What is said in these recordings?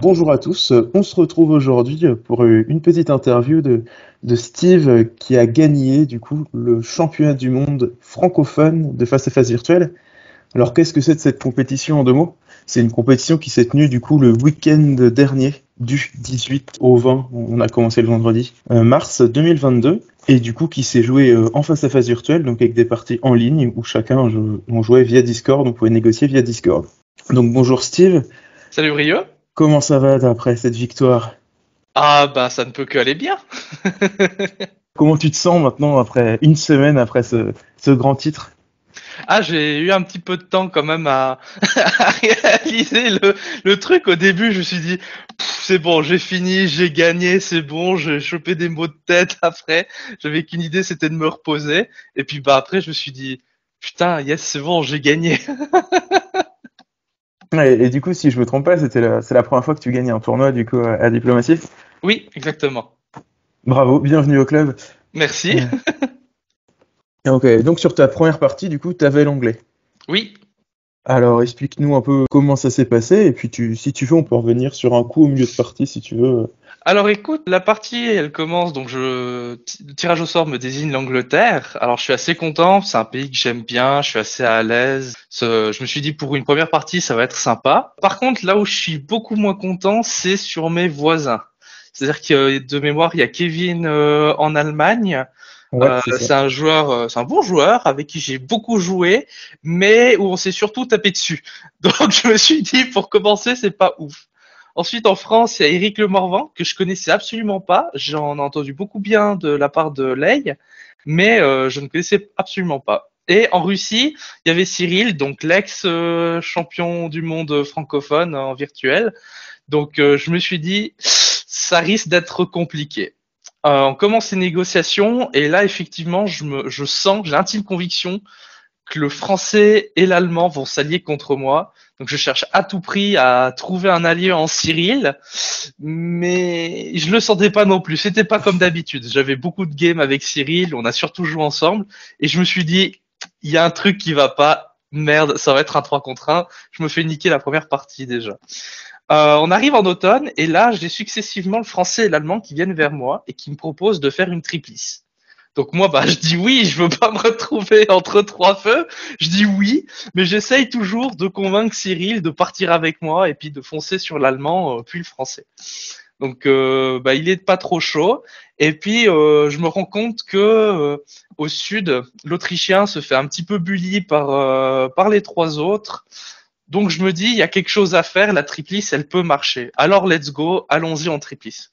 Bonjour à tous, on se retrouve aujourd'hui pour une petite interview de Steve qui a gagné du coup le championnat du monde francophone de face-à-face virtuel. Alors qu'est-ce que c'est de cette compétition en deux mots? C'est une compétition qui s'est tenue du coup le week-end dernier du 18 au 20, on a commencé le vendredi, mars 2022, et du coup qui s'est joué en face-à-face virtuel, donc avec des parties en ligne où on jouait via Discord, on pouvait négocier via Discord. Donc bonjour Steve. Salut Rio. Comment ça va après cette victoire? Ah bah ça ne peut que aller bien. Comment tu te sens maintenant après une semaine après ce grand titre? Ah, j'ai eu un petit peu de temps quand même à réaliser le truc. Au début, je me suis dit, c'est bon, j'ai fini, j'ai gagné, c'est bon, j'ai chopé des maux de tête après. J'avais qu'une idée, c'était de me reposer. Et puis bah après, je me suis dit, putain, yes, c'est bon, j'ai gagné. Et du coup, si je me trompe pas, c'est la première fois que tu gagnes un tournoi du coup à Diplomatie. Oui, exactement. Bravo, bienvenue au club. Merci. Euh, Ok, donc sur ta première partie, du coup, t'avais l'anglais. Oui. Alors explique-nous un peu comment ça s'est passé, et puis si tu veux, on peut revenir sur un coup au milieu de partie si tu veux. Alors écoute, la partie elle commence donc le tirage au sort me désigne l'Angleterre. Alors je suis assez content, c'est un pays que j'aime bien, je suis assez à l'aise. Je me suis dit pour une première partie ça va être sympa. Par contre là où je suis beaucoup moins content, c'est sur mes voisins. C'est-à-dire que de mémoire il y a Kevin en Allemagne. Ouais, c'est ça. C'est un joueur, c'est un bon joueur avec qui j'ai beaucoup joué, mais où on s'est surtout tapé dessus. Donc je me suis dit pour commencer c'est pas ouf. Ensuite, en France, il y a Éric Le Morvan, que je connaissais absolument pas. J'en ai entendu beaucoup bien de la part de Lei, mais je ne connaissais absolument pas. Et en Russie, il y avait Cyril, donc l'ex-champion du monde francophone en virtuel. Donc je me suis dit, ça risque d'être compliqué. On commence les négociations et là, effectivement, je sens, j'ai l'intime conviction que le français et l'allemand vont s'allier contre moi. Donc je cherche à tout prix à trouver un allié en Cyril, mais je le sentais pas non plus. C'était pas comme d'habitude. J'avais beaucoup de games avec Cyril, on a surtout joué ensemble, et je me suis dit, il y a un truc qui va pas. Merde, ça va être un 3 contre 1. Je me fais niquer la première partie déjà. On arrive en automne, et là, j'ai successivement le français et l'allemand qui viennent vers moi et qui me proposent de faire une triplice. Donc moi, bah, je dis oui, je veux pas me retrouver entre trois feux. Je dis oui, mais j'essaye toujours de convaincre Cyril de partir avec moi et puis de foncer sur l'allemand puis le français. Donc, bah, il est pas trop chaud. Et puis, je me rends compte que au sud, l'Autrichien se fait un petit peu bully par les trois autres. Donc, je me dis, il y a quelque chose à faire. La triplice, elle peut marcher. Alors, let's go, allons-y en triplice.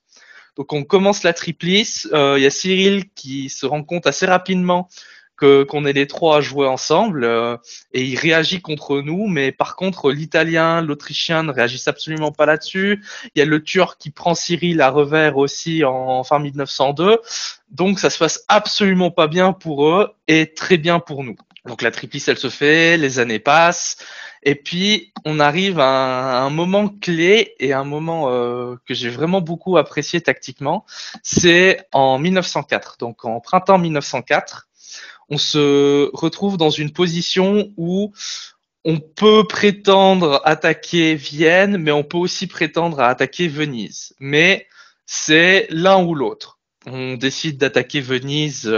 Donc on commence la triplice. Il y a Cyril qui se rend compte assez rapidement qu'on est les trois à jouer ensemble et il réagit contre nous. Mais par contre, l'Italien, l'Autrichien ne réagissent absolument pas là-dessus. Il y a le Turc qui prend Cyril à revers aussi en fin 1902. Donc ça se passe absolument pas bien pour eux et très bien pour nous. Donc la triplice, elle se fait, les années passent. Et puis, on arrive à un moment clé et un moment que j'ai vraiment beaucoup apprécié tactiquement. C'est en 1904. Donc, en printemps 1904, on se retrouve dans une position où on peut prétendre attaquer Vienne, mais on peut aussi prétendre à attaquer Venise. Mais c'est l'un ou l'autre. On décide d'attaquer Venise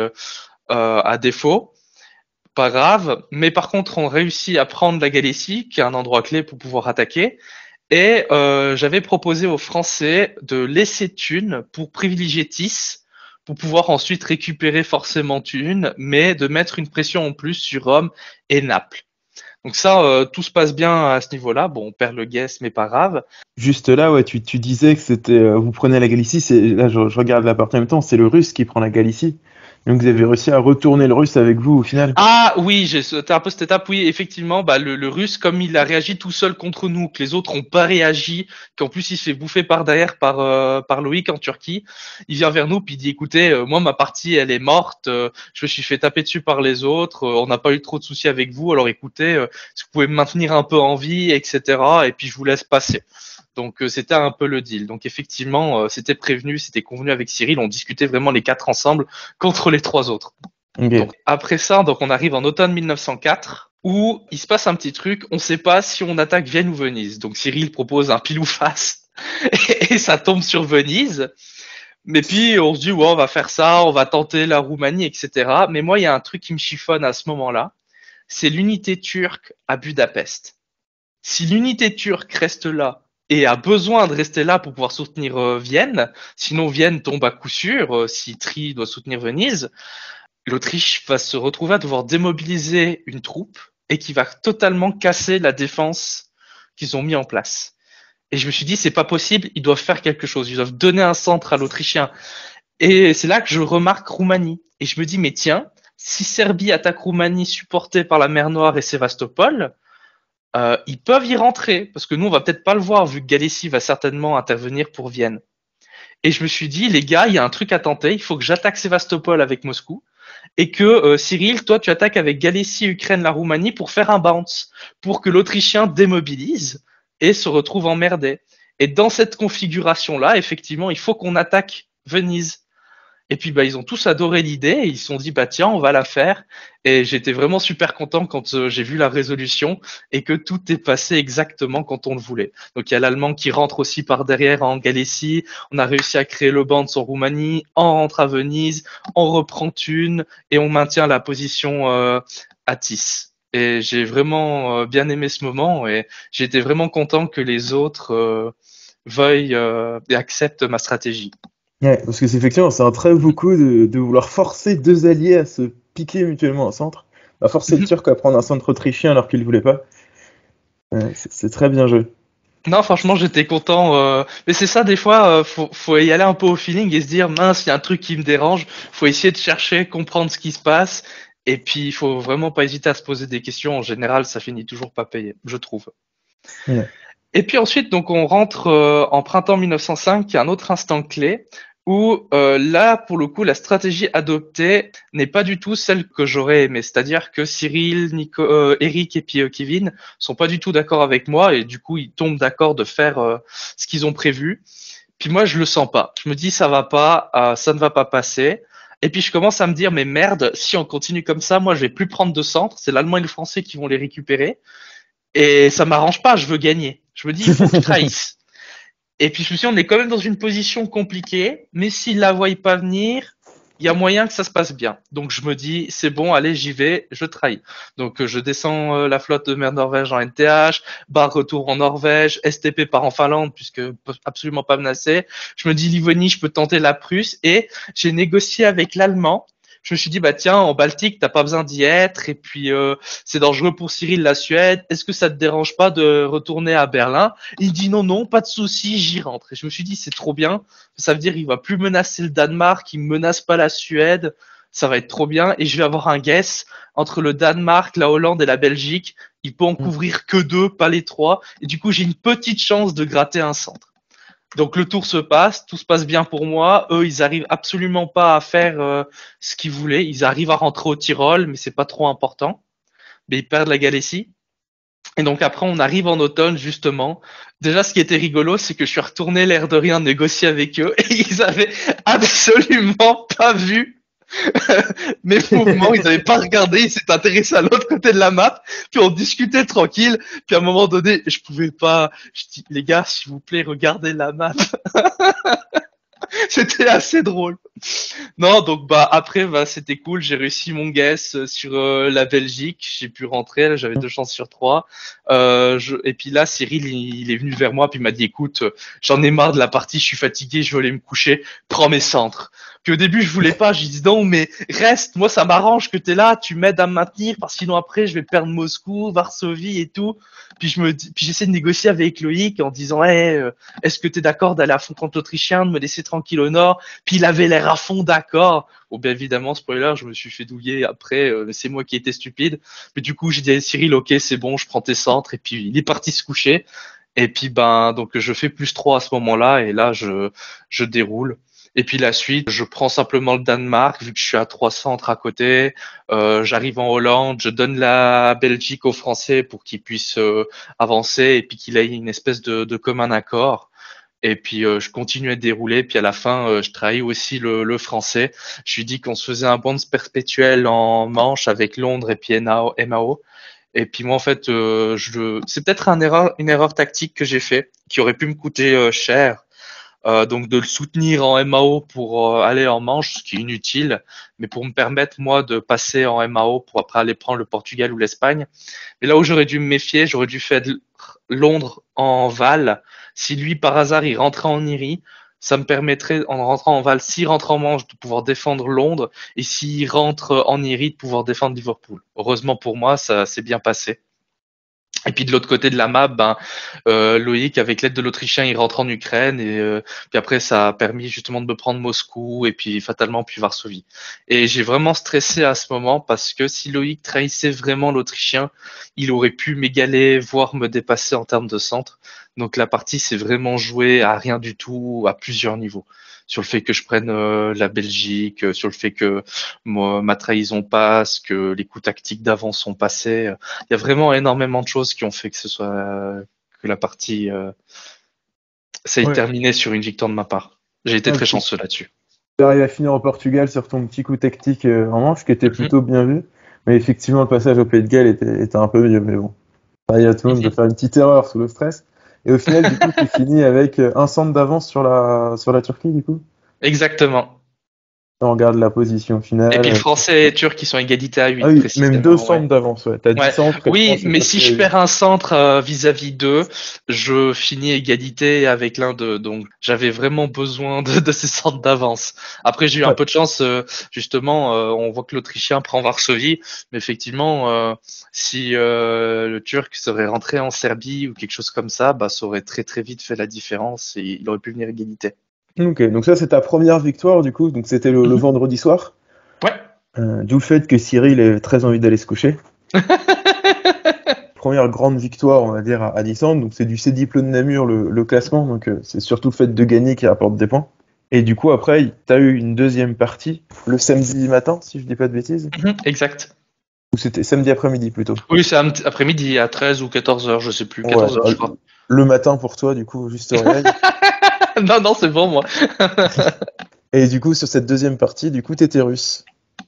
à défaut. Pas grave, mais par contre on réussit à prendre la Galécie, qui est un endroit clé pour pouvoir attaquer, et j'avais proposé aux Français de laisser Thune pour privilégier Tis, pour pouvoir ensuite récupérer forcément Thune, mais de mettre une pression en plus sur Rome et Naples. Donc ça, tout se passe bien à ce niveau-là. Bon, on perd le guess, mais pas grave. Juste là, ouais, tu disais que c'était, vous prenez la Galicie, là je regarde la partie en même temps, c'est le Russe qui prend la Galicie. Donc vous avez réussi à retourner le Russe avec vous au final. Ah oui, j'ai sauté un peu cette étape. Oui, effectivement, bah, le Russe, comme il a réagi tout seul contre nous, que les autres n'ont pas réagi, qu'en plus il se fait bouffer par derrière par Loïc en Turquie, il vient vers nous puis il dit écoutez, moi ma partie elle est morte, je me suis fait taper dessus par les autres, on n'a pas eu trop de soucis avec vous, alors écoutez, si vous pouvez me maintenir un peu en vie, etc. Et puis je vous laisse passer. Donc c'était un peu le deal. Donc effectivement, c'était prévenu, c'était convenu avec Cyril, on discutait vraiment les quatre ensemble contre les trois autres. Ok. Donc après ça, donc on arrive en automne 1904. où il se passe un petit truc, on ne sait pas si on attaque Vienne ou Venise. Donc Cyril propose un pile ou face et ça tombe sur Venise. Mais puis on se dit ouais, on va faire ça, on va tenter la Roumanie, etc. Mais moi il y a un truc qui me chiffonne à ce moment-là, c'est l'unité turque à Budapest. Si l'unité turque reste là et a besoin de rester là pour pouvoir soutenir Vienne, sinon Vienne tombe à coup sûr si Tri doit soutenir Venise, l'Autriche va se retrouver à devoir démobiliser une troupe et qui va totalement casser la défense qu'ils ont mis en place. Et je me suis dit, c'est pas possible, ils doivent faire quelque chose, ils doivent donner un centre à l'Autrichien. Et c'est là que je remarque Roumanie. Et je me dis, mais tiens, si Serbie attaque Roumanie supportée par la mer Noire et Sébastopol, ils peuvent y rentrer, parce que nous, on va peut-être pas le voir, vu que Galécie va certainement intervenir pour Vienne. Et je me suis dit, les gars, il y a un truc à tenter, il faut que j'attaque Sébastopol avec Moscou, et que Cyril, toi, tu attaques avec Galécie, Ukraine, la Roumanie pour faire un bounce, pour que l'Autrichien démobilise et se retrouve emmerdé. Et dans cette configuration-là, effectivement, il faut qu'on attaque Venise. Et puis bah ils ont tous adoré l'idée et ils se sont dit bah tiens on va la faire et j'étais vraiment super content quand j'ai vu la résolution et que tout est passé exactement quand on le voulait. Donc il y a l'Allemand qui rentre aussi par derrière en Galécie, on a réussi à créer le Bands en Roumanie, on rentre à Venise, on reprend Thune et on maintient la position à Tis. Et j'ai vraiment bien aimé ce moment et j'étais vraiment content que les autres veuillent et acceptent ma stratégie. Ouais, parce que c'est effectivement, c'est un très beau coup de vouloir forcer deux alliés à se piquer mutuellement un centre. À forcer le Turc à prendre un centre autrichien alors qu'il ne voulait pas. Ouais, c'est très bien joué. Non, franchement, j'étais content. Mais c'est ça, des fois, faut y aller un peu au feeling et se dire, mince, il y a un truc qui me dérange. Faut essayer de chercher, comprendre ce qui se passe. Et puis, il faut vraiment pas hésiter à se poser des questions. En général, ça finit toujours pas payé, je trouve. Ouais. Et puis ensuite, donc on rentre en printemps 1905, qui est un autre instant clé, où là, pour le coup, la stratégie adoptée n'est pas du tout celle que j'aurais aimé. C'est-à-dire que Cyril, Eric et puis Kevin sont pas du tout d'accord avec moi, et du coup, ils tombent d'accord de faire ce qu'ils ont prévu. Puis moi, je le sens pas. Je me dis, ça va pas, ça ne va pas passer. Et puis je commence à me dire, mais merde, si on continue comme ça, moi, je vais plus prendre de centre. C'est l'Allemand et le Français qui vont les récupérer. Et ça m'arrange pas, je veux gagner. Je me dis, il faut que je trahisse. Et puis je me suis dit, on est quand même dans une position compliquée, mais s'ils la voient pas venir, il y a moyen que ça se passe bien. Donc je me dis, c'est bon, allez, j'y vais, je trahis. Donc je descends la flotte de mer Norvège en NTH, bar retour en Norvège, STP part en Finlande, puisque absolument pas menacé. Je me dis, Livonie, je peux tenter la Prusse, et j'ai négocié avec l'Allemand. Je me suis dit, bah tiens, en Baltique, t'as pas besoin d'y être, et puis c'est dangereux pour Cyril, la Suède. Est-ce que ça te dérange pas de retourner à Berlin? Il dit non, non, pas de souci, j'y rentre. Et je me suis dit, c'est trop bien. Ça veut dire qu'il va plus menacer le Danemark, il menace pas la Suède. Ça va être trop bien. Et je vais avoir un guess entre le Danemark, la Hollande et la Belgique. Il peut en couvrir que deux, pas les trois. Et du coup, j'ai une petite chance de gratter un centre. Donc le tour se passe, tout se passe bien pour moi. Eux, ils arrivent absolument pas à faire ce qu'ils voulaient. Ils arrivent à rentrer au Tyrol, mais c'est pas trop important. Mais ils perdent la Galécie. Et donc après, on arrive en automne, justement. Déjà, ce qui était rigolo, c'est que je suis retourné l'air de rien négocier avec eux et ils avaient absolument pas vu mes mouvements, ils n'avaient pas regardé, ils s'étaient intéressés à l'autre côté de la map, puis on discutait tranquille, puis à un moment donné, je pouvais pas, je dis, les gars, s'il vous plaît, regardez la map. C'était assez drôle. Non, donc bah après bah c'était cool, j'ai réussi mon guess sur la Belgique, j'ai pu rentrer, là, j'avais 2 chances sur 3. Et puis là Cyril il est venu vers moi puis il m'a dit écoute, j'en ai marre de la partie, je suis fatigué, je veux aller me coucher, prends mes centres. Puis au début je voulais pas, j'ai dit non mais reste, moi ça m'arrange que t'es là, tu m'aides à me maintenir parce que sinon après je vais perdre Moscou, Varsovie et tout. Puis j'essaie de négocier avec Loïc en disant hey, est-ce que t'es d'accord d'aller à fond contre l'Autrichien, de me laisser tranquille au nord? Puis il avait l'air à fond d'accord. Bon, bien évidemment, spoiler, je me suis fait douiller après, c'est moi qui étais stupide. Mais du coup, j'ai dit à Cyril, ok, c'est bon, je prends tes centres. Et puis, il est parti se coucher. Et puis, ben, donc, je fais +3 à ce moment-là. Et là, je déroule. Et puis, la suite, je prends simplement le Danemark, vu que je suis à 3 centres à côté. J'arrive en Hollande, je donne la Belgique aux Français pour qu'ils puissent avancer et puis qu'il ait une espèce de commun accord. Et puis je continue à dérouler. Puis à la fin, je trahis aussi le français. Je lui dis qu'on se faisait un bond perpétuel en Manche avec Londres et puis MAO. Et puis moi, en fait, c'est peut-être une erreur tactique que j'ai fait, qui aurait pu me coûter cher. Donc de le soutenir en MAO pour aller en manche, ce qui est inutile, mais pour me permettre moi de passer en MAO pour après aller prendre le Portugal ou l'Espagne. Mais là où j'aurais dû me méfier, j'aurais dû faire Londres en Val. Si lui par hasard il rentrait en Iri, ça me permettrait en rentrant en Val, s'il rentre en manche, de pouvoir défendre Londres, et s'il rentre en Iri, de pouvoir défendre Liverpool. Heureusement pour moi, ça s'est bien passé. Et puis de l'autre côté de la map, Loïc, avec l'aide de l'Autrichien, il rentre en Ukraine et puis après ça a permis justement de me prendre Moscou et puis fatalement puis Varsovie. Et j'ai vraiment stressé à ce moment parce que si Loïc trahissait vraiment l'Autrichien, il aurait pu m'égaler, voire me dépasser en termes de centre. Donc la partie s'est vraiment jouée à rien du tout, à plusieurs niveaux. Sur le fait que je prenne la Belgique, sur le fait que ma trahison passe, que les coups tactiques d'avant sont passés. Il y a vraiment énormément de choses qui ont fait que ce soit que la partie ça ait terminé sur une victoire de ma part. J'ai été très chanceux là-dessus. Tu arrives à finir au Portugal sur ton petit coup tactique en manche qui était plutôt bien vu, mais effectivement le passage au Pays de Galles était un peu mieux, mais bon. Il y a tout le monde de faire une petite erreur sous le stress. Et au final, du coup, tu finis avec un centre d'avance sur la Turquie, du coup. Exactement. On regarde la position finale. Et puis Français et Turcs qui sont égalité à 8. Ah oui, même 2 centres d'avance, ouais. T'as 10 centres. Oui, mais si je perds un centre vis-à-vis d'eux, je finis égalité avec l'un d'eux. Donc j'avais vraiment besoin de ces centres d'avance. Après j'ai eu un peu de chance, justement, on voit que l'Autrichien prend Varsovie, mais effectivement, si le Turc serait rentré en Serbie ou quelque chose comme ça, ça aurait très très vite fait la différence et il aurait pu venir égalité. Ok, donc ça c'est ta première victoire du coup, donc c'était le vendredi soir. Ouais. D'où le fait que Cyril ait très envie d'aller se coucher. Première grande victoire, on va dire, à Nissan, donc c'est du C-Diplo de Namur le classement, donc c'est surtout le fait de gagner qui rapporte des points. Et du coup après, t'as eu une deuxième partie, le samedi matin, si je dis pas de bêtises. Exact. Ou c'était samedi après-midi plutôt. Oui, c'est après-midi à 13 ou 14 heures, je sais plus, 14 heures je crois. Le matin pour toi du coup, juste au réveil. Non, c'est bon, moi. Et du coup, sur cette deuxième partie, du coup, t'étais russe.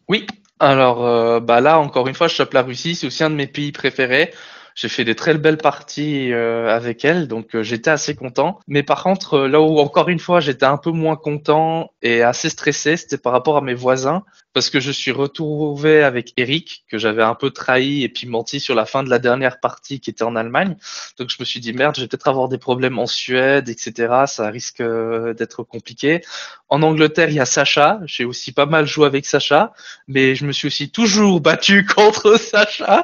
Oui. Alors, là, encore une fois, je chope la Russie. C'est aussi un de mes pays préférés. J'ai fait des très belles parties avec elle, donc j'étais assez content. Mais par contre, là où encore une fois j'étais un peu moins content et assez stressé, c'était par rapport à mes voisins, parce que je suis retrouvé avec Eric, que j'avais un peu trahi et puis menti sur la fin de la dernière partie qui était en Allemagne. Donc je me suis dit merde, je vais peut-être avoir des problèmes en Suède, etc. Ça risque d'être compliqué. En Angleterre, il y a Sacha. J'ai aussi pas mal joué avec Sacha, mais je me suis aussi toujours battu contre Sacha.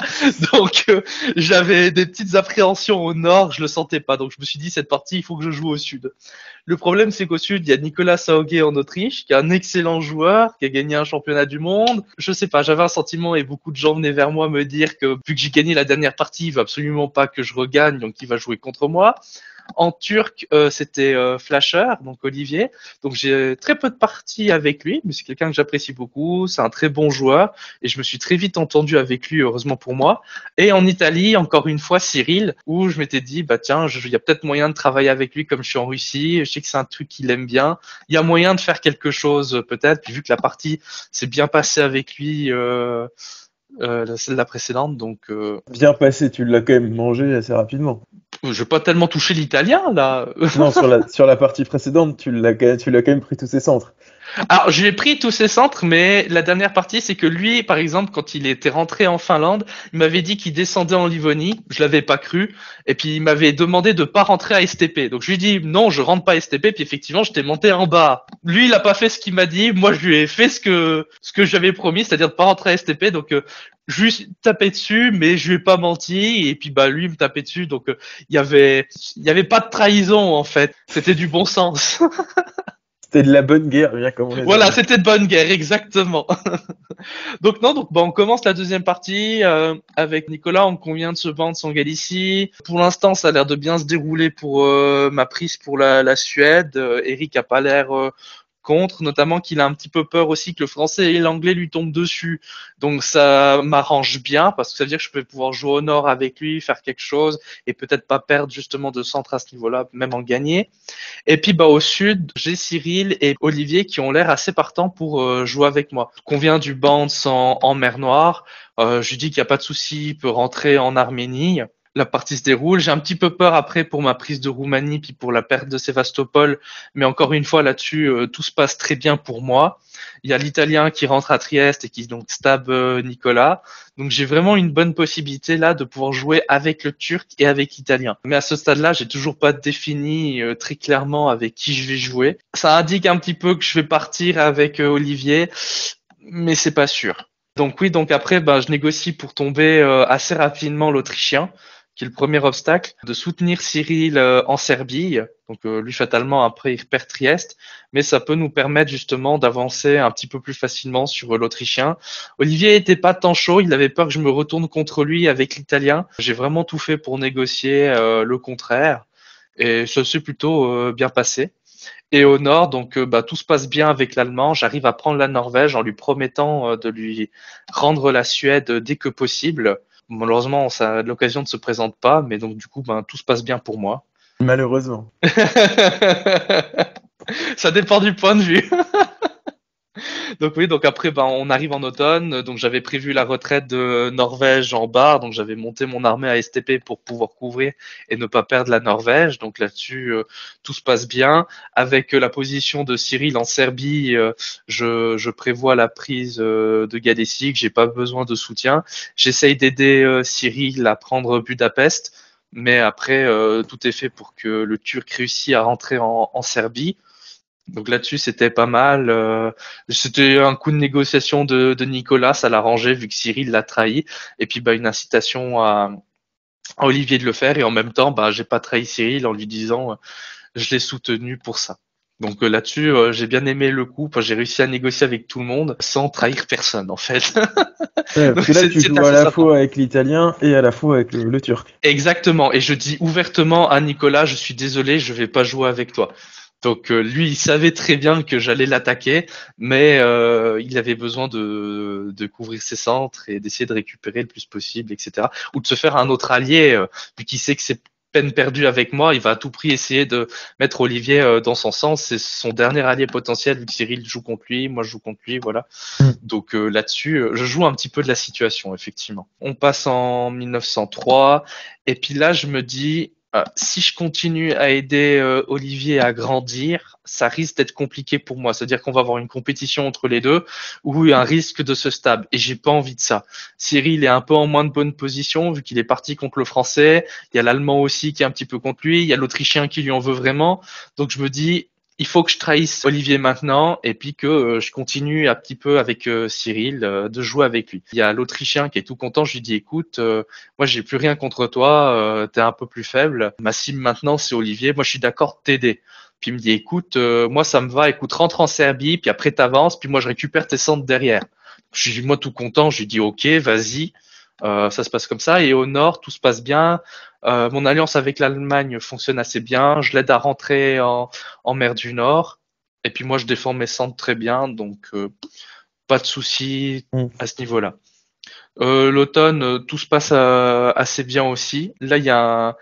Donc j'avais des petites appréhensions au nord, je le sentais pas. Donc je me suis dit cette partie, il faut que je joue au sud. Le problème, c'est qu'au sud, il y a Nicolas Sauguet en Autriche, qui est un excellent joueur, qui a gagné un championnat du monde. Je sais pas, j'avais un sentiment et beaucoup de gens venaient vers moi me dire que vu que j'ai gagné la dernière partie, il veut absolument pas que je regagne, donc il va jouer contre moi. En turc, c'était Flasher, donc Olivier. Donc j'ai très peu de parties avec lui, mais c'est quelqu'un que j'apprécie beaucoup. C'est un très bon joueur et je me suis très vite entendu avec lui, heureusement pour moi. Et en Italie, encore une fois, Cyril, où je m'étais dit, tiens, il y a peut-être moyen de travailler avec lui comme je suis en Russie. Je sais que c'est un truc qu'il aime bien. Il y a moyen de faire quelque chose peut-être. Puis vu que la partie s'est bien passée avec lui. Celle de la précédente, donc bien passé, tu l'as quand même mangé assez rapidement. Je vais pas tellement toucher l'italien là. Non, sur la partie précédente, tu l'as quand même pris tous ses centres. Alors, je lui ai pris tous ses centres, mais la dernière partie, c'est que lui, par exemple, quand il était rentré en Finlande, il m'avait dit qu'il descendait en Livonie. Je l'avais pas cru. Et puis, il m'avait demandé de pas rentrer à STP. Donc, je lui ai dit, non, je rentre pas à STP. Puis, effectivement, j'étais monté en bas. Lui, il a pas fait ce qu'il m'a dit. Moi, je lui ai fait ce que j'avais promis, c'est-à-dire de pas rentrer à STP. Donc, je lui ai tapé dessus, mais je lui ai pas menti. Et puis, lui, il me tapait dessus. Donc, il y avait pas de trahison, en fait. C'était du bon sens. C'était de la bonne guerre, bien comme on l'a dit. Voilà, c'était de bonne guerre, exactement. Donc on commence la deuxième partie avec Nicolas. On convient de se vendre son Galicie. Pour l'instant, ça a l'air de bien se dérouler pour ma prise pour la Suède. Eric a pas l'air contre, notamment qu'il a un petit peu peur aussi que le français et l'anglais lui tombent dessus. Donc ça m'arrange bien parce que ça veut dire que je peux pouvoir jouer au nord avec lui, faire quelque chose et peut-être pas perdre justement de centre à ce niveau-là, même en gagner. Et puis au sud, j'ai Cyril et Olivier qui ont l'air assez partants pour jouer avec moi. On vient du Bounce en mer Noire. Je lui dis qu'il n'y a pas de souci, il peut rentrer en Arménie. La partie se déroule. J'ai un petit peu peur après pour ma prise de Roumanie puis pour la perte de Sébastopol, mais encore une fois là-dessus, tout se passe très bien pour moi. Il y a l'Italien qui rentre à Trieste et qui donc stab Nicolas. Donc j'ai vraiment une bonne possibilité là de pouvoir jouer avec le Turc et avec l'Italien. Mais à ce stade-là, j'ai toujours pas défini très clairement avec qui je vais jouer. Ça indique un petit peu que je vais partir avec Olivier, mais c'est pas sûr. Donc oui, donc après, je négocie pour tomber assez rapidement l'Autrichien, qui est le premier obstacle, de soutenir Cyril en Serbie. Donc lui, fatalement, après, il perd Trieste, mais ça peut nous permettre justement d'avancer un petit peu plus facilement sur l'Autrichien. Olivier était pas tant chaud, il avait peur que je me retourne contre lui avec l'Italien. J'ai vraiment tout fait pour négocier le contraire, et ça s'est plutôt bien passé. Et au nord, donc tout se passe bien avec l'Allemand. J'arrive à prendre la Norvège en lui promettant de lui rendre la Suède dès que possible. Malheureusement, l'occasion ne se présente pas, mais donc du coup, tout se passe bien pour moi. Malheureusement. Ça dépend du point de vue. Donc oui, donc après, on arrive en automne. Donc j'avais prévu la retraite de Norvège en bar, donc j'avais monté mon armée à STP pour pouvoir couvrir et ne pas perdre la Norvège. Donc là-dessus, tout se passe bien. Avec la position de Cyril en Serbie, je prévois la prise de Gadessi, que j'ai pas besoin de soutien. J'essaye d'aider Cyril à prendre Budapest, mais après, tout est fait pour que le Turc réussisse à rentrer en Serbie. Donc là-dessus, c'était pas mal. C'était un coup de négociation de Nicolas, ça l'a arrangé vu que Cyril l'a trahi. Et puis une incitation à Olivier de le faire. Et en même temps, j'ai pas trahi Cyril en lui disant je l'ai soutenu pour ça. Donc là-dessus, j'ai bien aimé le coup. J'ai réussi à négocier avec tout le monde sans trahir personne en fait. Ouais, Donc parce que là, tu joues à assez la sympa. fois avec l'italien et à la fois avec le turc. Exactement. Et je dis ouvertement à Nicolas, je suis désolé, je vais pas jouer avec toi. Donc lui, il savait très bien que j'allais l'attaquer, mais il avait besoin de couvrir ses centres et d'essayer de récupérer le plus possible, etc. Ou de se faire un autre allié, vu qu'il sait que c'est peine perdue avec moi, il va à tout prix essayer de mettre Olivier dans son sens. C'est son dernier allié potentiel, vu que Cyril joue contre lui, moi je joue contre lui, voilà. Donc là-dessus, je joue un petit peu de la situation, effectivement. On passe en 1903, et puis là, je me dis, si je continue à aider Olivier à grandir, ça risque d'être compliqué pour moi. C'est-à-dire qu'on va avoir une compétition entre les deux ou un risque de se stab. Et j'ai pas envie de ça. Cyril est un peu en moins de bonne position vu qu'il est parti contre le français. Il y a l'allemand aussi qui est un petit peu contre lui. Il y a l'autrichien qui lui en veut vraiment. Donc je me dis, il faut que je trahisse Olivier maintenant et puis que je continue un petit peu avec Cyril de jouer avec lui. Il y a l'Autrichien qui est tout content. Je lui dis écoute, moi j'ai plus rien contre toi, t'es un peu plus faible. Ma cible maintenant c'est Olivier. Moi je suis d'accord de t'aider. Puis il me dit écoute, moi ça me va. Écoute rentre en Serbie puis après t'avances puis moi je récupère tes centres derrière. Je suis moi tout content. Je lui dis ok vas-y. Ça se passe comme ça et au nord tout se passe bien. Mon alliance avec l'Allemagne fonctionne assez bien. Je l'aide à rentrer en mer du Nord. Et puis moi, je défends mes centres très bien, donc pas de souci à ce niveau-là. L'automne, tout se passe assez bien aussi. Là,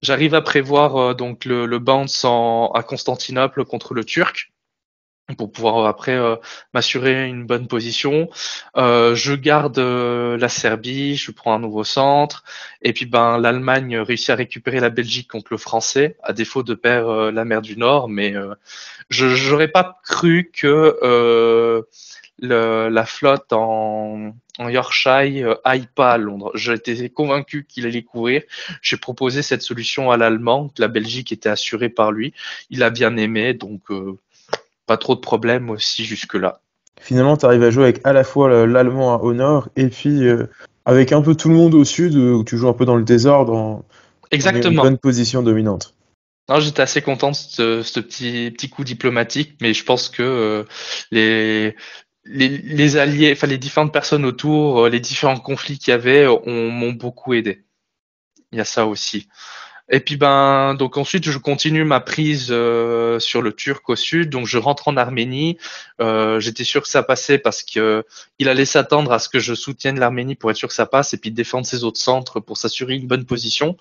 j'arrive à prévoir donc le bounce à Constantinople contre le Turc pour pouvoir après m'assurer une bonne position. Je garde la Serbie, je prends un nouveau centre, et puis l'Allemagne réussit à récupérer la Belgique contre le Français, à défaut de perdre la mer du Nord, mais je n'aurais pas cru que la flotte en Yorkshire aille pas à Londres. J'étais convaincu qu'il allait couvrir. J'ai proposé cette solution à l'Allemand, que la Belgique était assurée par lui. Il a bien aimé, donc pas trop de problèmes aussi jusque-là. Finalement, tu arrives à jouer avec à la fois l'allemand au nord et puis avec un peu tout le monde au sud, où tu joues un peu dans le désordre en ayant une Exactement. bonne position dominante. Non, j'étais assez content de ce petit coup diplomatique, mais je pense que les, les alliés, enfin les différentes personnes autour, les différents conflits qu'il y avait, m'ont beaucoup aidé. Il y a ça aussi. Et puis donc ensuite je continue ma prise sur le Turc au sud, donc je rentre en Arménie. J'étais sûr que ça passait parce que il allait s'attendre à ce que je soutienne l'Arménie pour être sûr que ça passe et puis défendre ses autres centres pour s'assurer une bonne position.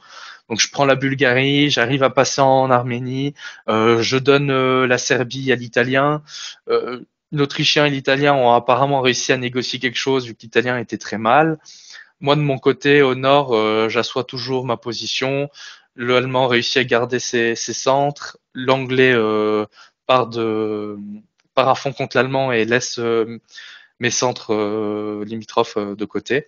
Donc je prends la Bulgarie, j'arrive à passer en Arménie, je donne la Serbie à l'Italien. l'Autrichien et l'Italien ont apparemment réussi à négocier quelque chose vu que l'Italien était très mal. Moi, de mon côté, au nord, j'assois toujours ma position. L'Allemand réussit à garder ses centres. L'Anglais part, de, part à fond contre l'Allemand et laisse mes centres limitrophes de côté.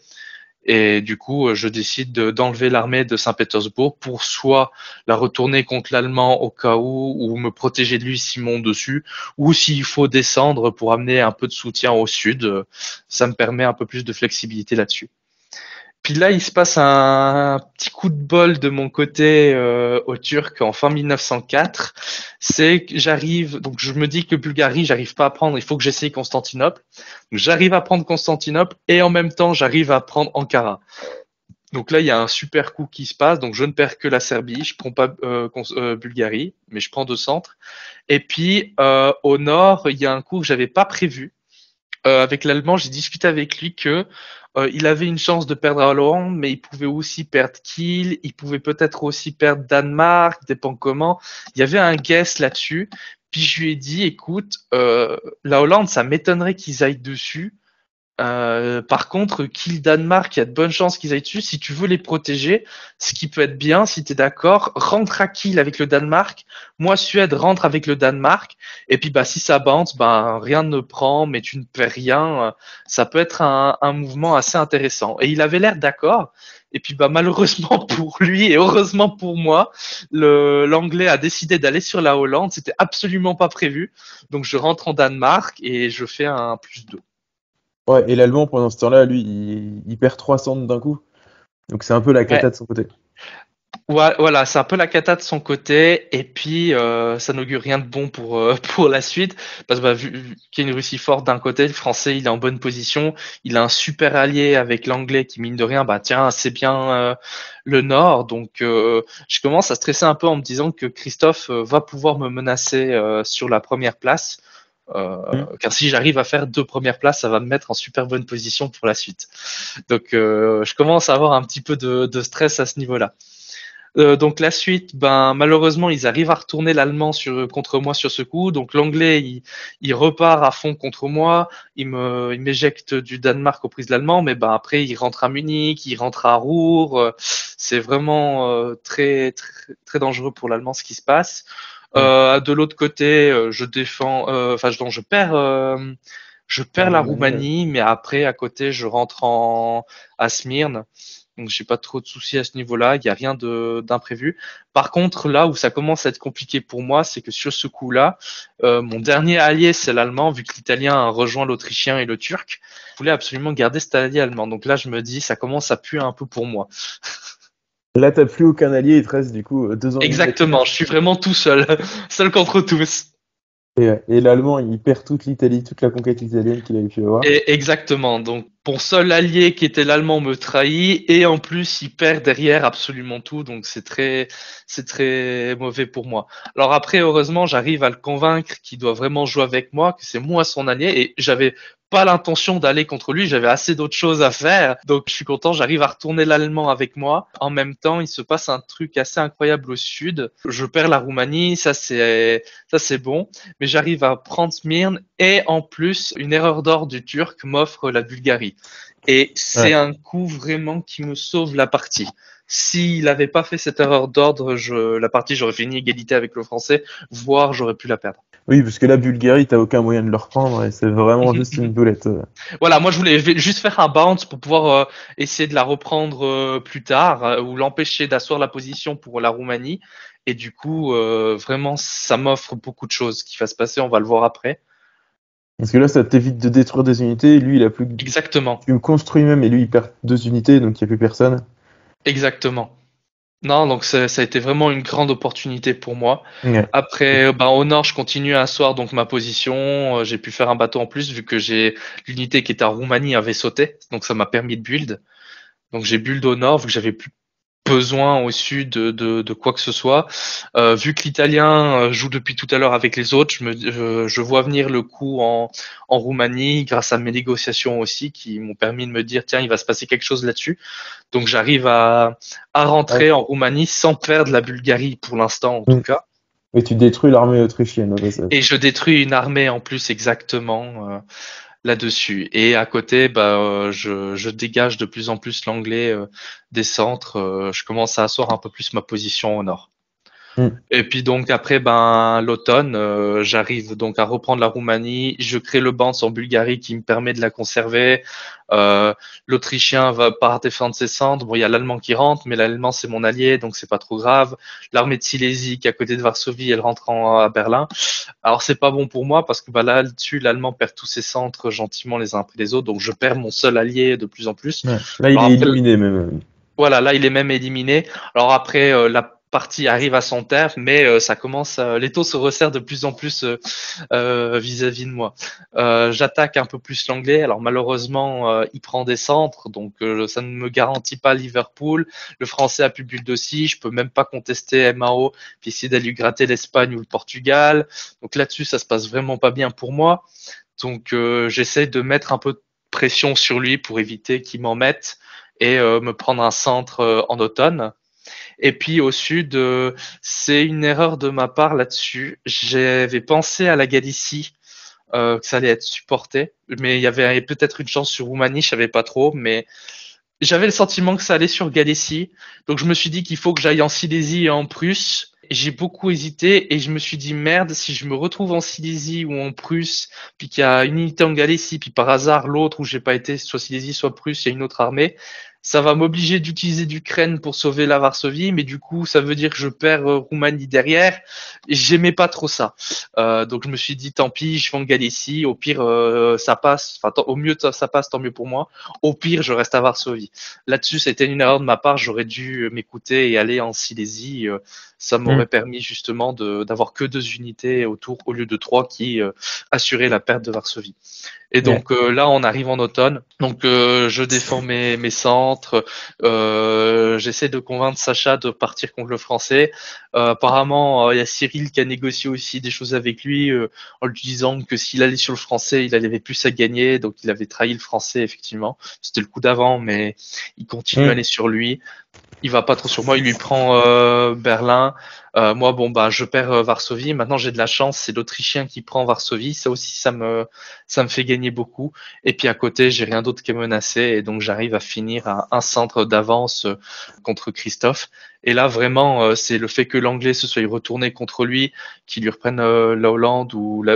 Et du coup, je décide d'enlever l'armée de Saint-Pétersbourg pour soit la retourner contre l'Allemand au cas où, ou me protéger de lui s'il monte dessus, ou s'il faut descendre pour amener un peu de soutien au sud. Ça me permet un peu plus de flexibilité là-dessus. Puis là, il se passe un petit coup de bol de mon côté au Turc en fin 1904. C'est que j'arrive, donc je me dis que Bulgarie, j'arrive pas à prendre, il faut que j'essaye Constantinople. Donc j'arrive à prendre Constantinople et en même temps, j'arrive à prendre Ankara. Donc là, il y a un super coup qui se passe. Donc je ne perds que la Serbie, je prends pas Bulgarie, mais je prends deux centres. Et puis au nord, il y a un coup que j'avais pas prévu avec l'Allemand, j'ai discuté avec lui que il avait une chance de perdre à Hollande, mais il pouvait aussi perdre Kiel, il pouvait peut-être aussi perdre Danemark, dépend comment. Il y avait un guess là-dessus. Puis je lui ai dit, écoute, la Hollande, ça m'étonnerait qu'ils aillent dessus. Par contre, Kiel Danemark, il y a de bonnes chances qu'ils aillent dessus. Si tu veux les protéger, ce qui peut être bien, si tu es d'accord, rentre à Kiel avec le Danemark. Moi, Suède rentre avec le Danemark. Et puis, bah, si ça bounce, bah, rien ne prend, mais tu ne perds rien. Ça peut être un mouvement assez intéressant. Et il avait l'air d'accord. Et puis, bah, malheureusement pour lui et heureusement pour moi, l'Anglais a décidé d'aller sur la Hollande. C'était absolument pas prévu. Donc, je rentre en Danemark et je fais un +2. Ouais, et l'Allemand, pendant ce temps-là, lui, il perd 3 centres d'un coup. Donc c'est un peu la Ouais. cata de son côté. Ouais, voilà, c'est un peu la cata de son côté, et puis ça n'augure rien de bon pour pour la suite, parce que bah, vu qu'il y a une Russie forte d'un côté, le Français il est en bonne position, il a un super allié avec l'Anglais qui mine de rien, bah tiens c'est bien le Nord, donc je commence à stresser un peu en me disant que Christophe va pouvoir me menacer sur la première place, Hmm. car si j'arrive à faire deux premières places, ça va me mettre en super bonne position pour la suite. Donc je commence à avoir un petit peu de stress à ce niveau-là. Donc la suite, ben malheureusement ils arrivent à retourner l'allemand contre moi sur ce coup. Donc l'anglais il repart à fond contre moi. Il m'éjecte du Danemark aux prises de l'allemand, mais ben après il rentre à Munich, il rentre à Ruhr. C'est vraiment très très dangereux pour l'allemand ce qui se passe. Ouais. De l'autre côté, je défends, enfin je perds La la Roumanie, ouais. Roumanie, mais après à côté je rentre à Smyrne. Donc j'ai pas trop de soucis à ce niveau-là, il n'y a rien d'imprévu. Par contre, là où ça commence à être compliqué pour moi, c'est que sur ce coup-là, mon dernier allié, c'est l'allemand, vu que l'italien a rejoint l'autrichien et le turc. Je voulais absolument garder cet allié allemand. Donc là, je me dis, ça commence à puer un peu pour moi. Là, t'as plus aucun allié, il te reste du coup 2 ennemis à tuer. Exactement, je suis vraiment tout seul, seul contre tous. Et l'Allemand, il perd toute l'Italie, toute la conquête italienne qu'il avait pu avoir. Et exactement. Donc, mon seul allié qui était l'allemand me trahit et en plus il perd derrière absolument tout. Donc c'est très mauvais pour moi. Alors après, heureusement, j'arrive à le convaincre qu'il doit vraiment jouer avec moi, que c'est moi son allié et j'avais pas l'intention d'aller contre lui. J'avais assez d'autres choses à faire. Donc, je suis content. J'arrive à retourner l'allemand avec moi. En même temps, il se passe un truc assez incroyable au sud. Je perds la Roumanie. Ça c'est bon, mais j'arrive à prendre Smyrne et en plus, une erreur d'or du Turc m'offre la Bulgarie. Et c'est Ouais. un coup vraiment qui me sauve la partie. S'il n'avait pas fait cette erreur d'ordre, la partie j'aurais fini égalité avec le Français, voire j'aurais pu la perdre. Oui, parce que la Bulgarie, t'as aucun moyen de le reprendre et c'est vraiment juste une boulette. Voilà, moi je voulais juste faire un bounce pour pouvoir essayer de la reprendre plus tard ou l'empêcher d'asseoir la position pour la Roumanie. Et du coup, vraiment, ça m'offre beaucoup de choses qui va se passer, on va le voir après. Parce que là, ça t'évite de détruire des unités. Lui, il a plus. Exactement, Tu me construis même et lui, il perd 2 unités, donc il n'y a plus personne. exactement. Non, donc ça a été vraiment une grande opportunité pour moi. Ouais. Après, ben, au nord, je continue à asseoir donc ma position. J'ai pu faire un bateau en plus vu que j'ai l'unité qui était en Roumanie avait sauté, donc ça m'a permis de build. Donc j'ai build au nord vu que j'avais plus besoin au sud de quoi que ce soit. Vu que l'italien joue depuis tout à l'heure avec les autres, je vois venir le coup en Roumanie grâce à mes négociations aussi qui m'ont permis de me dire tiens il va se passer quelque chose là-dessus. Donc j'arrive à Ouais. rentrer en Roumanie sans perdre la Bulgarie pour l'instant en tout Mm. cas. Et tu détruis l'armée autrichienne au passage. Et je détruis une armée en plus exactement là-dessus. Et à côté, je dégage de plus en plus l'anglais des centres. Je commence à asseoir un peu plus ma position au nord. Hmm. Et puis donc après, l'automne, j'arrive donc à reprendre la Roumanie. Je crée le Banc en Bulgarie qui me permet de la conserver. Euh, L'Autrichien va pas défendre ses centres. Bon, il y a l'Allemand qui rentre, mais l'Allemand c'est mon allié, donc c'est pas trop grave. L'armée de Silésie qui est à côté de Varsovie, elle rentre à Berlin. Alors c'est pas bon pour moi parce que là-dessus, l'Allemand perd tous ses centres gentiment les uns après les autres, donc je perds mon seul allié de plus en plus. Ouais. Là, il Alors est après, éliminé même. voilà, là, il est même éliminé. Alors après, la partie arrive à son terme, mais ça commence, l'étau se resserre de plus en plus vis-à-vis de moi. J'attaque un peu plus l'anglais. Alors malheureusement, il prend des centres, donc ça ne me garantit pas Liverpool. Le français a pu bulle aussi. Je peux même pas contester MAO, puis essayer d'aller lui gratter l'Espagne ou le Portugal. Donc là-dessus, ça se passe vraiment pas bien pour moi. Donc j'essaie de mettre un peu de pression sur lui pour éviter qu'il m'en mette et me prendre un centre en automne. Et puis au sud, c'est une erreur de ma part là-dessus. J'avais pensé à la Galicie, que ça allait être supporté, mais il y avait peut-être une chance sur Roumanie, je savais pas trop, mais j'avais le sentiment que ça allait sur Galicie. Donc je me suis dit qu'il faut que j'aille en Silésie et en Prusse. J'ai beaucoup hésité et je me suis dit merde, si je me retrouve en Silésie ou en Prusse, puis qu'il y a une unité en Galicie, puis par hasard l'autre où j'ai pas été, soit Silésie, soit Prusse, il y a une autre armée, ça va m'obliger d'utiliser l'Ukraine pour sauver la Varsovie, mais du coup ça veut dire que je perds Roumanie derrière. Et j'aimais pas trop ça. Donc je me suis dit tant pis, je vais en Galicie, au pire ça passe, enfin au mieux ça passe, tant mieux pour moi. Au pire, je reste à Varsovie. Là-dessus, c'était une erreur de ma part. J'aurais dû m'écouter et aller en Silésie. Ça Hmm. m'aurait permis justement d'avoir que 2 unités autour au lieu de 3 qui assuraient la perte de Varsovie. Et Ouais. donc là, on arrive en automne. Donc je défends mes centres. J'essaie de convaincre Sacha de partir contre le français. Apparemment, il y a Cyril qui a négocié aussi des choses avec lui en lui disant que s'il allait sur le français, il avait plus à gagner. Donc il avait trahi le français, effectivement. C'était le coup d'avant, mais il continue à Hmm. aller sur lui. Il va pas trop sur moi, il lui prend Berlin. Moi, je perds Varsovie. Maintenant, j'ai de la chance, c'est l'Autrichien qui prend Varsovie. Ça aussi, ça me fait gagner beaucoup. Et puis à côté, j'ai rien d'autre qui est menacé, et donc j'arrive à finir à un centre d'avance contre Christophe. Et là, vraiment, c'est le fait que l'anglais se soit retourné contre lui, qu'il lui reprenne la Hollande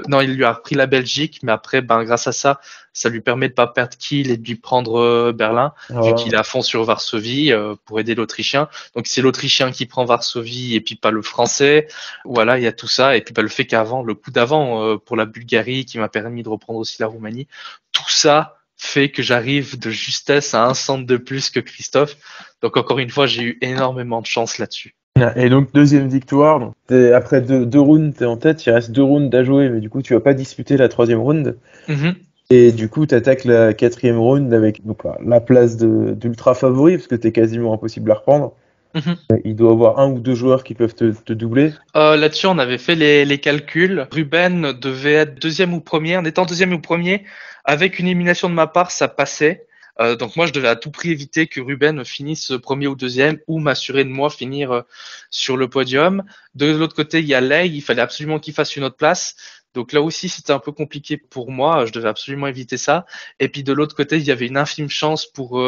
non, il lui a repris la Belgique, mais après, grâce à ça, ça lui permet de pas perdre Kiel et de lui prendre Berlin, vu Voilà. qu'il est à fond sur Varsovie pour aider l'Autrichien. Donc c'est l'Autrichien qui prend Varsovie et puis pas le Français. Voilà, il y a tout ça. Et puis le fait qu'avant, le coup d'avant pour la Bulgarie qui m'a permis de reprendre aussi la Roumanie, tout ça fait que j'arrive de justesse à un centre de plus que Christophe. Donc encore une fois, j'ai eu énormément de chance là-dessus. Et donc, deuxième victoire. Donc, après deux rounds, t'es en tête. Il reste 2 rounds à jouer, mais du coup, tu vas pas disputer la troisième round. Mhm. Et du coup, t'attaques la quatrième round avec donc, la place d'ultra favori, parce que t'es quasiment impossible à reprendre. Mhm. Il doit y avoir 1 ou 2 joueurs qui peuvent te doubler. Là-dessus, on avait fait les calculs. Ruben devait être deuxième ou premier. En étant deuxième ou premier, avec une élimination de ma part, ça passait. Donc moi, je devais à tout prix éviter que Ruben finisse premier ou deuxième, ou m'assurer de moi finir sur le podium. De l'autre côté, il y a Lei. Il fallait absolument qu'il fasse une autre place. Donc là aussi, c'était un peu compliqué pour moi. Je devais absolument éviter ça. Et puis de l'autre côté, il y avait une infime chance pour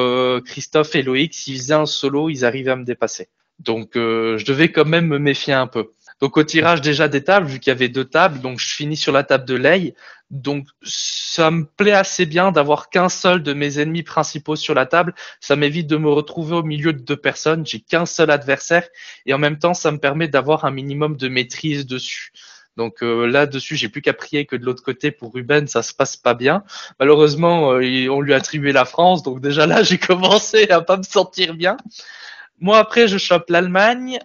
Christophe et Loïc. S'ils faisaient un solo, ils arrivaient à me dépasser. Donc je devais quand même me méfier un peu. Donc au tirage déjà des tables, vu qu'il y avait 2 tables, donc je finis sur la table de Lei. Donc ça me plaît assez bien d'avoir qu'un seul de mes ennemis principaux sur la table. Ça m'évite de me retrouver au milieu de 2 personnes. J'ai qu'un seul adversaire et en même temps ça me permet d'avoir un minimum de maîtrise dessus. Donc là-dessus, j'ai plus qu'à prier que de l'autre côté pour Ruben, ça se passe pas bien. Malheureusement, on lui a attribué la France, donc déjà là, j'ai commencé à pas me sentir bien. Moi, après, je chope l'Allemagne.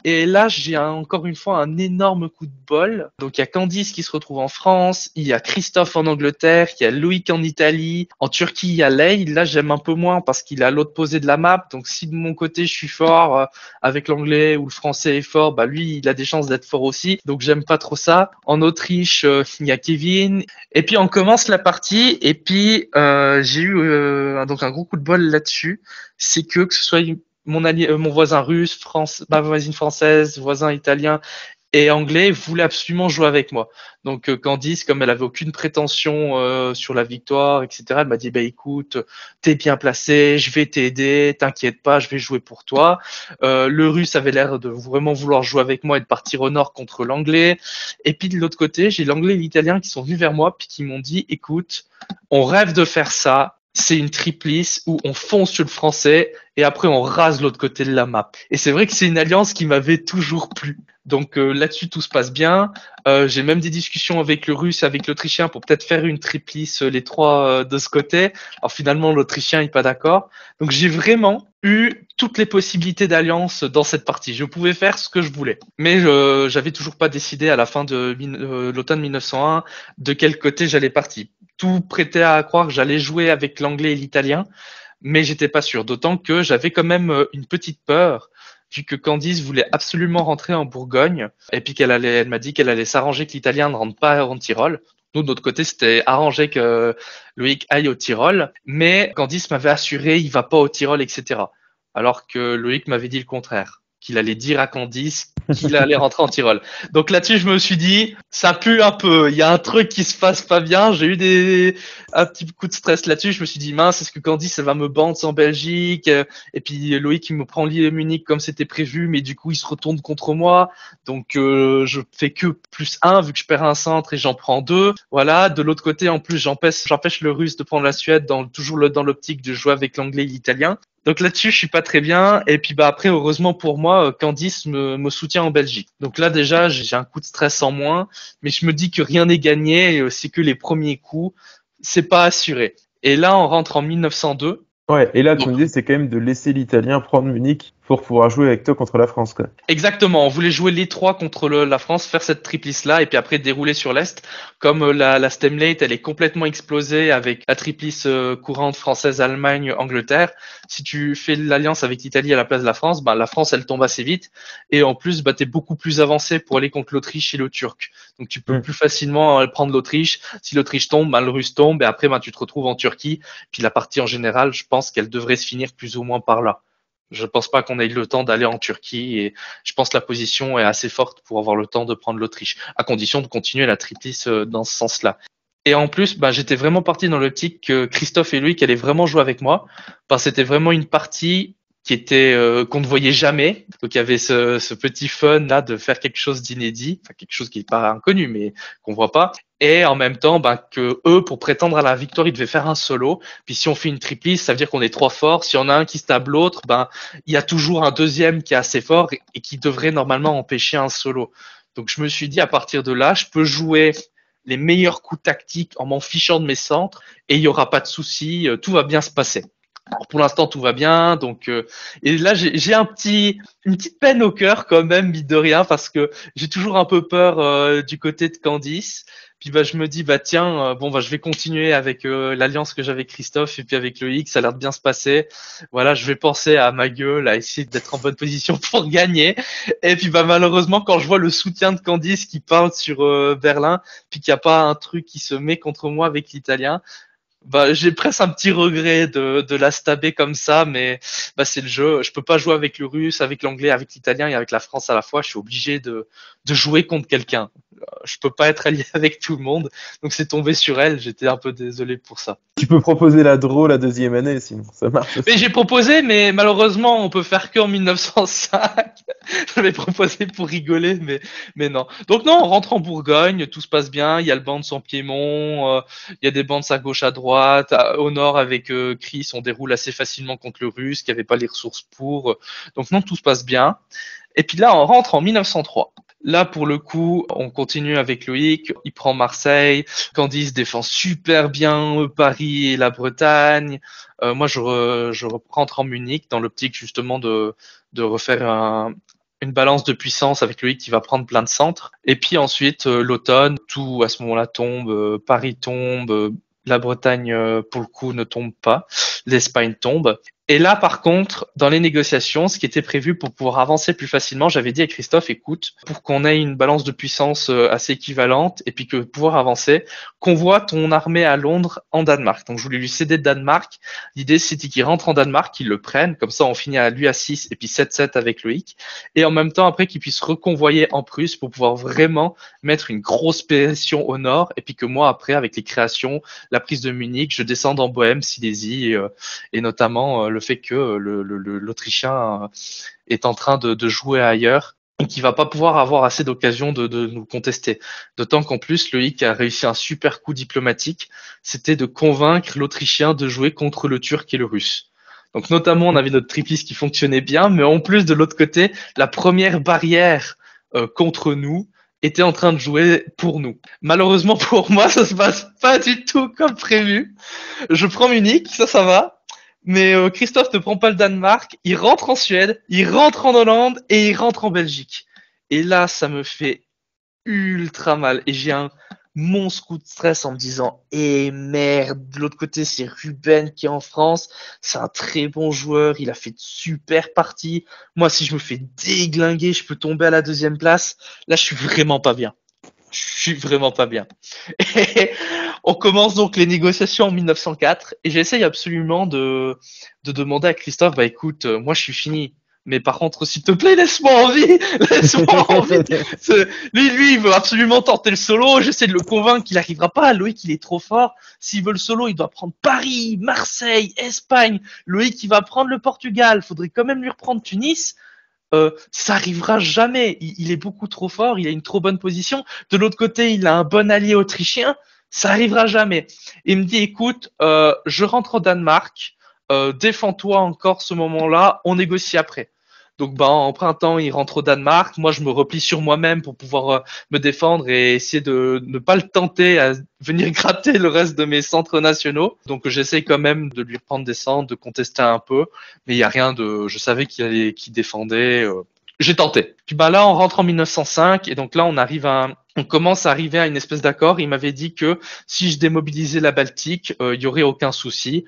Et là, j'ai encore une fois un énorme coup de bol. Donc, il y a Candice qui se retrouve en France, il y a Christophe en Angleterre, il y a Loïc en Italie. En Turquie, il y a Lei. Là, j'aime un peu moins parce qu'il est à l'autre posé de la map. Donc, si de mon côté, je suis fort avec l'anglais ou le français est fort, lui, il a des chances d'être fort aussi. Donc, j'aime pas trop ça. En Autriche, il y a Kevin. Et puis, on commence la partie. Et puis, j'ai eu donc un gros coup de bol là-dessus. C'est que ce soit mon voisin russe, ma voisine française, voisin italien Et Anglais voulait absolument jouer avec moi. Donc Candice, comme elle avait aucune prétention sur la victoire, etc., elle m'a dit bah écoute, t'es bien placé, je vais t'aider, t'inquiète pas, je vais jouer pour toi. Le Russe avait l'air de vraiment vouloir jouer avec moi et de partir au nord contre l'Anglais. Et puis de l'autre côté, j'ai l'Anglais et l'Italien qui sont venus vers moi puis qui m'ont dit écoute, on rêve de faire ça. C'est une triplice où on fonce sur le français et après on rase l'autre côté de la map. Et c'est vrai que c'est une alliance qui m'avait toujours plu. Donc là-dessus tout se passe bien. J'ai même des discussions avec le Russe, avec l'Autrichien pour peut-être faire une triplice les trois de ce côté. Alors finalement l'Autrichien n'est pas d'accord. Donc j'ai vraiment eu toutes les possibilités d'alliance dans cette partie. Je pouvais faire ce que je voulais. Mais j'avais toujours pas décidé à la fin de l'automne 1901 de quel côté j'allais partir. Tout prêtait à croire que j'allais jouer avec l'anglais et l'italien, mais j'étais pas sûr. D'autant que j'avais quand même une petite peur, vu que Candice voulait absolument rentrer en Bourgogne, et puis elle m'a dit qu'elle allait s'arranger que l'italien ne rentre pas en Tyrol. Nous, de notre côté, c'était arrangé que Loïc aille au Tyrol, mais Candice m'avait assuré il va pas au Tyrol, etc. Alors que Loïc m'avait dit le contraire, qu'il allait dire à Candice qu'il allait rentrer en Tyrol. Donc là-dessus, je me suis dit, ça pue un peu. Il y a un truc qui se passe pas bien. J'ai eu un petit coup de stress là-dessus. Je me suis dit, mince, est-ce que Candice, elle va me bande en Belgique? Et puis Loïc, il me prend Lille et Munich comme c'était prévu, mais du coup, il se retourne contre moi. Donc, je fais que +1 vu que je perds un centre et j'en prends 2. Voilà. De l'autre côté, en plus, j'empêche le Russe de prendre la Suède toujours dans l'optique de jouer avec l'Anglais et l'Italien. Donc là-dessus, je suis pas très bien. Et puis bah après, heureusement pour moi, Candice me soutient en Belgique. Donc là déjà, j'ai un coup de stress en moins, mais je me dis que rien n'est gagné. C'est que les premiers coups, c'est pas assuré. Et là, on rentre en 1902. Ouais, et là, tu Donc, me dis, c'est quand même de laisser l'Italien prendre Munich pour pouvoir jouer avec toi contre la France, quoi. exactement, on voulait jouer les trois contre la France, faire cette triplice-là, et puis après dérouler sur l'Est. Comme la Stemlate, elle est complètement explosée avec la triplice courante française, Allemagne, Angleterre. Si tu fais l'alliance avec l'Italie à la place de la France, elle tombe assez vite. Et en plus, bah, t'es beaucoup plus avancé pour aller contre l'Autriche et le Turc. Donc tu peux plus facilement prendre l'Autriche. Si l'Autriche tombe, bah, le Russe tombe, et après, bah, tu te retrouves en Turquie. Puis la partie en général, je pense qu'elle devrait se finir plus ou moins par là. Je pense pas qu'on ait eu le temps d'aller en Turquie et je pense que la position est assez forte pour avoir le temps de prendre l'Autriche, à condition de continuer la triplice dans ce sens-là. Et en plus, bah, j'étais vraiment parti dans l'optique que Christophe et lui qui allaient vraiment jouer avec moi, parce que c'était vraiment une partie qui était qu'on ne voyait jamais. Donc il y avait ce petit fun là de faire quelque chose d'inédit, enfin quelque chose qui n'est pas inconnu mais qu'on voit pas. Et en même temps, bah, que eux, pour prétendre à la victoire, ils devaient faire un solo. Puis si on fait une triplice, ça veut dire qu'on est trois forts. Si on a un qui se tape l'autre, ben il y a toujours un deuxième qui est assez fort et qui devrait normalement empêcher un solo. Donc je me suis dit à partir de là, je peux jouer les meilleurs coups tactiques en m'en fichant de mes centres et il y aura pas de souci, tout va bien se passer. Alors pour l'instant tout va bien, donc et là j'ai une petite peine au cœur quand même, mine de rien, parce que j'ai toujours un peu peur du côté de Candice. Puis bah je me dis bah tiens bon bah je vais continuer avec l'alliance que j'avais avec Christophe et puis avec Loïc, ça a l'air de bien se passer. Voilà, je vais penser à ma gueule, à essayer d'être en bonne position pour gagner. Et puis bah malheureusement quand je vois le soutien de Candice qui parle sur Berlin, puis qu'il n'y a pas un truc qui se met contre moi avec l'Italien. Bah, j'ai presque un petit regret de la stabber comme ça, mais bah, c'est le jeu. Je peux pas jouer avec le russe, avec l'anglais, avec l'italien et avec la France à la fois. Je suis obligé de jouer contre quelqu'un. Je peux pas être allié avec tout le monde. Donc c'est tombé sur elle. J'étais un peu désolé pour ça. Tu peux proposer la draw la deuxième année, sinon ça marche aussi. Mais j'ai proposé, mais malheureusement, on peut faire qu'en 1905. J'avais proposé pour rigoler, mais non. Donc non, on rentre en Bourgogne, tout se passe bien. Il y a le Bands en Piémont, il y a des Bands à gauche, à droite. Au nord, avec Chris, on déroule assez facilement contre le Russe, qui avait pas les ressources pour. Donc non, tout se passe bien. Et puis là, on rentre en 1903. Là, pour le coup, on continue avec Loïc. Il prend Marseille. Candice défend super bien Paris et la Bretagne. Moi, je rentre en Munich dans l'optique justement de refaire une balance de puissance avec Loïc qui va prendre plein de centres. Et puis ensuite, l'automne, tout à ce moment-là tombe. Paris tombe. La Bretagne, pour le coup, ne tombe pas. L'Espagne tombe. Et là, par contre, dans les négociations, ce qui était prévu pour pouvoir avancer plus facilement, j'avais dit à Christophe, écoute, pour qu'on ait une balance de puissance assez équivalente et puis que pouvoir avancer, convoie ton armée à Londres en Danemark. Donc, je voulais lui céder de Danemark. L'idée, c'était qu'il rentre en Danemark, qu'il le prenne. Comme ça, on finit à lui à 6 et puis 7-7 avec Loïc. Et en même temps, après, qu'il puisse reconvoyer en Prusse pour pouvoir vraiment mettre une grosse pression au nord. Et puis que moi, après, avec les créations, la prise de Munich, je descende en Bohème, Silésie et notamment le fait que l'Autrichien est en train de jouer ailleurs et qui va pas pouvoir avoir assez d'occasions de nous contester. D'autant qu'en plus, Loïc a réussi un super coup diplomatique, c'était de convaincre l'Autrichien de jouer contre le Turc et le Russe. Donc notamment, on avait notre tripliste qui fonctionnait bien, mais en plus, de l'autre côté, la première barrière contre nous était en train de jouer pour nous. Malheureusement pour moi, ça se passe pas du tout comme prévu. Je prends Munich, ça va. Mais Christophe ne prend pas le Danemark, il rentre en Suède, il rentre en Hollande et il rentre en Belgique. Et là, ça me fait ultra mal. Et j'ai un monstre coup de stress en me disant merde, de l'autre côté, c'est Ruben qui est en France. C'est un très bon joueur, il a fait de super parties. Moi, si je me fais déglinguer, je peux tomber à la 2e place. Là, je suis vraiment pas bien. Je suis vraiment pas bien. Et on commence donc les négociations en 1904 et j'essaye absolument de demander à Christophe, bah écoute, moi je suis fini. Mais par contre, s'il te plaît, laisse-moi en vie, laisse-moi en vie. Lui, il veut absolument tenter le solo. J'essaie de le convaincre qu'il n'arrivera pas. Loïc, il est trop fort. S'il veut le solo, il doit prendre Paris, Marseille, Espagne. Loïc, il va prendre le Portugal. Faudrait quand même lui reprendre Tunis. Ça arrivera jamais. Il est beaucoup trop fort, il a une trop bonne position. De l'autre côté, il a un bon allié autrichien. Ça arrivera jamais. Il me dit, écoute, je rentre au Danemark, défends-toi encore ce moment-là, on négocie après. Donc, en printemps, il rentre au Danemark. Moi, je me replie sur moi-même pour pouvoir me défendre et essayer de ne pas le tenter à venir gratter le reste de mes centres nationaux. Donc, j'essaie quand même de lui reprendre des centres, de contester un peu. Mais il y a rien de. Je savais qu'il défendait. J'ai tenté. Puis là, on rentre en 1905 et donc là, on commence à arriver à une espèce d'accord. Il m'avait dit que si je démobilisais la Baltique, il y aurait aucun souci.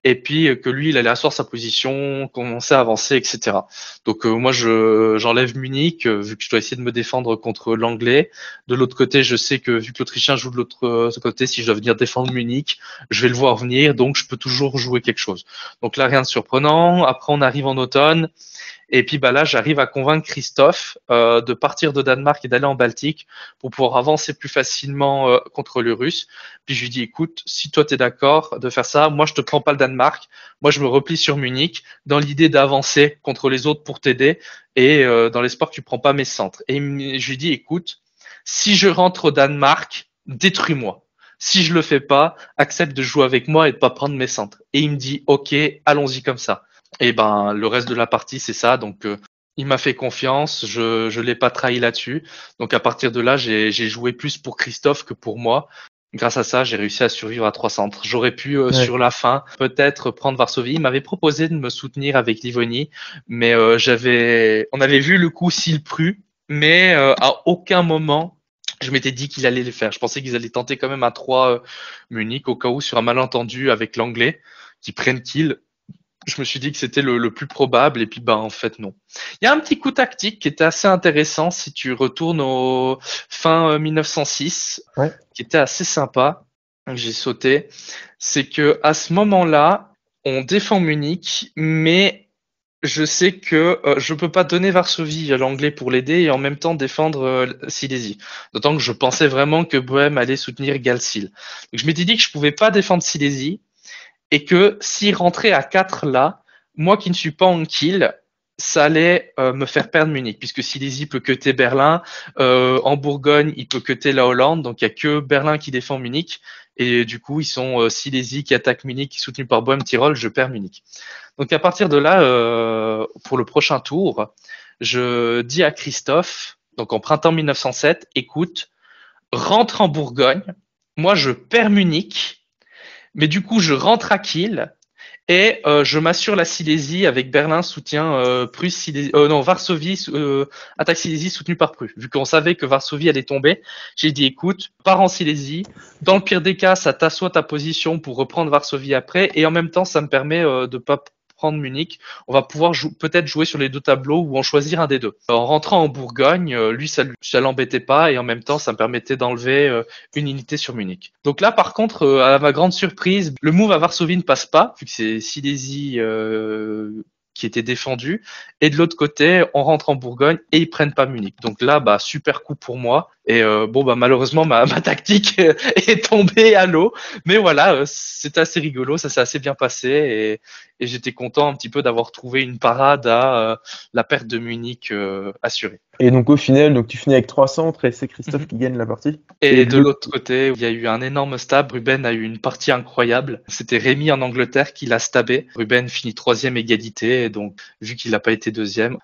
Et puis que lui, il allait asseoir sa position, commencer à avancer, etc. Donc moi, j'enlève Munich, vu que je dois essayer de me défendre contre l'anglais. De l'autre côté, je sais que vu que l'Autrichien joue de l'autre côté, si je dois venir défendre Munich, je vais le voir venir, donc je peux toujours jouer quelque chose. Donc là, rien de surprenant. Après, on arrive en automne. Et puis là, j'arrive à convaincre Christophe de partir de Danemark et d'aller en Baltique pour pouvoir avancer plus facilement contre les Russes. Puis je lui dis, écoute, si toi tu es d'accord de faire ça, moi je te prends pas le Danemark, moi je me replie sur Munich dans l'idée d'avancer contre les autres pour t'aider et dans l'espoir que tu prends pas mes centres. Et je lui dis, écoute, si je rentre au Danemark, détruis-moi. Si je le fais pas, accepte de jouer avec moi et de pas prendre mes centres. Et il me dit, ok, allons-y comme ça. Et le reste de la partie, c'est ça. Donc, il m'a fait confiance. Je l'ai pas trahi là-dessus. Donc, à partir de là, j'ai joué plus pour Christophe que pour moi. Grâce à ça, j'ai réussi à survivre à 3 centres. J'aurais pu, sur la fin, peut-être prendre Varsovie. Il m'avait proposé de me soutenir avec Livonie, mais on avait vu le coup s'il plut, mais à aucun moment, je m'étais dit qu'il allait le faire. Je pensais qu'ils allaient tenter quand même à 3 Munich, au cas où, sur un malentendu avec l'anglais, qui prennent kill. Je me suis dit que c'était le plus probable et puis en fait non. Il y a un petit coup tactique qui était assez intéressant si tu retournes au fin 1906, qui était assez sympa. J'ai sauté. C'est que à ce moment-là, on défend Munich, mais je sais que je peux pas donner Varsovie à l'anglais pour l'aider et en même temps défendre Silésie. D'autant que je pensais vraiment que Bohème allait soutenir Galsil. Donc je m'étais dit que je pouvais pas défendre Silésie. Et que s'il rentrait à 4 là, moi qui ne suis pas en kill, ça allait me faire perdre Munich, puisque Silésie peut cutter Berlin, en Bourgogne, il peut cutter la Hollande, donc il n'y a que Berlin qui défend Munich, et du coup, ils sont Silésie qui attaque Munich, soutenu par Bohème-Tyrol, je perds Munich. Donc à partir de là, pour le prochain tour, je dis à Christophe, donc en printemps 1907, écoute, rentre en Bourgogne, moi je perds Munich, mais du coup, je rentre à Kiel et je m'assure la Silésie avec Berlin soutien Prusse, Silésie, non Varsovie attaque Silésie soutenue par Prusse. Vu qu'on savait que Varsovie allait tomber, j'ai dit écoute, pars en Silésie. Dans le pire des cas, ça t'assoit ta position pour reprendre Varsovie après, et en même temps, ça me permet de pas prendre Munich, on va pouvoir peut-être jouer sur les deux tableaux ou en choisir un des deux. En rentrant en Bourgogne, lui, ça l'embêtait pas et en même temps, ça me permettait d'enlever une unité sur Munich. Donc là, par contre, à ma grande surprise, le move à Varsovie ne passe pas, vu que c'est Silésie qui était défendu. Et de l'autre côté, on rentre en Bourgogne et ils prennent pas Munich. Donc là, super coup pour moi. Et malheureusement, ma tactique est tombée à l'eau. Mais voilà, c'était assez rigolo, ça s'est assez bien passé et j'étais content un petit peu d'avoir trouvé une parade à la perte de Munich assurée. Et donc au final, tu finis avec 3 centres et c'est Christophe qui gagne la partie. Et de l'autre côté, il y a eu un énorme stab. Ruben a eu une partie incroyable. C'était Rémi en Angleterre qui l'a stabé. Ruben finit 3e égalité. Et donc, vu qu'il n'a pas été 2e,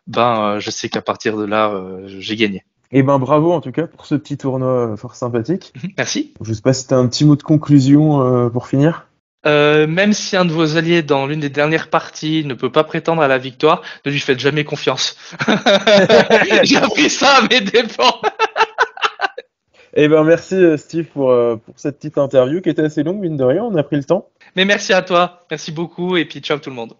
je sais qu'à partir de là, j'ai gagné. Et bravo en tout cas pour ce petit tournoi fort sympathique. Merci. Je sais pas si tu as un petit mot de conclusion pour finir. Même si un de vos alliés dans l'une des dernières parties ne peut pas prétendre à la victoire, ne lui faites jamais confiance. J'ai appris ça à mes dépens. Merci Steve pour cette petite interview qui était assez longue, mine de rien, on a pris le temps. Mais merci à toi, merci beaucoup et puis ciao tout le monde.